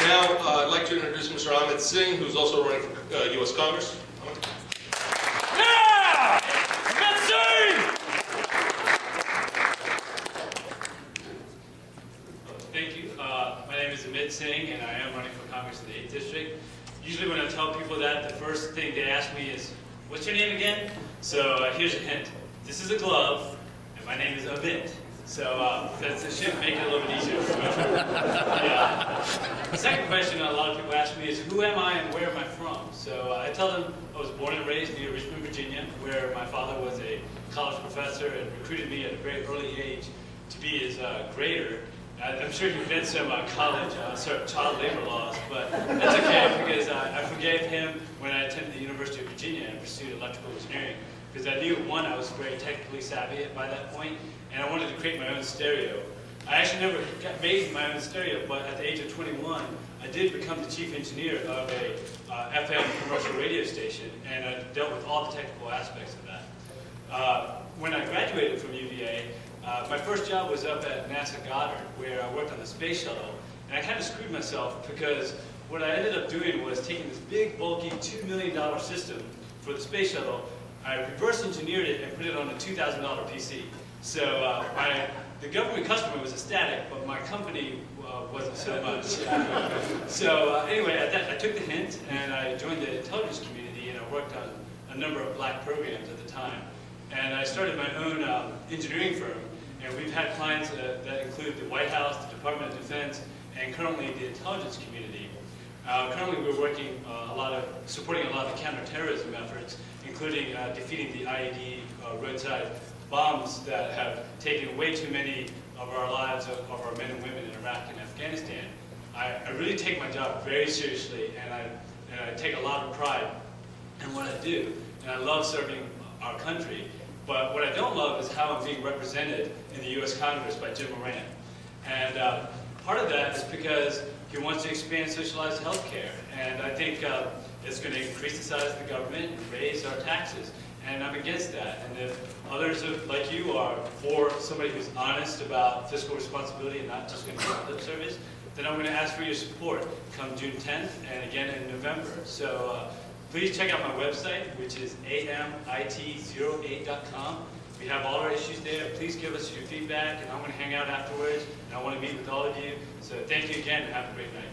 Now, I'd like to introduce Mr. Amit Singh, who's also running for U.S. Congress. Amit. Yeah! Amit Singh! Thank you. My name is Amit Singh, and I am running for Congress in the 8th District. Usually when I tell people that, the first thing they ask me is, what's your name again? So here's a hint. This is a glove, and my name is Amit. So that should make it a little bit easier to remember. The second question a lot of people ask me is, who am I and where am I from? So I tell them I was born and raised near Richmond, Virginia, where my father was a college professor and recruited me at a very early age to be his grader. I'm sure you've read some college child labor laws, but that's okay because I forgave him when I attended the University of Virginia and pursued electrical engineering. Because I knew, one, I was very technically savvy by that point, and I wanted to create my own stereo. I actually never made my own stereo, but at the age of 21, I did become the chief engineer of a FM commercial radio station, and I dealt with all the technical aspects of that. When I graduated from UVA, my first job was up at NASA Goddard, where I worked on the space shuttle, and I kind of screwed myself because what I ended up doing was taking this big, bulky, $2 million system for the space shuttle. I reverse engineered it and put it on a $2,000 PC. So the government customer was ecstatic, but my company wasn't so much. So anyway, I took the hint and I joined the intelligence community, and I worked on a number of black programs at the time. And I started my own engineering firm, and we've had clients that include the White House, the Department of Defense, and currently the intelligence community. Currently we're working supporting a lot of the counterterrorism efforts, including defeating the IED roadside bombs that have taken way too many of our lives of our men and women in Iraq and Afghanistan. I really take my job very seriously, and I take a lot of pride in what I do, and I love serving our country. But what I don't love is how I'm being represented in the U.S. Congress by Jim Moran. And part of that is because he wants to expand socialized health care, and I think it's going to increase the size of the government and raise our taxes, and I'm against that. And if others like you are for somebody who's honest about fiscal responsibility and not just going to give lip service, then I'm going to ask for your support come June 10th and again in November. So please check out my website, which is amit08.com. We have all our issues there. Please give us your feedback, and I'm going to hang out afterwards, and I want to meet with all of you. So thank you again, and have a great night.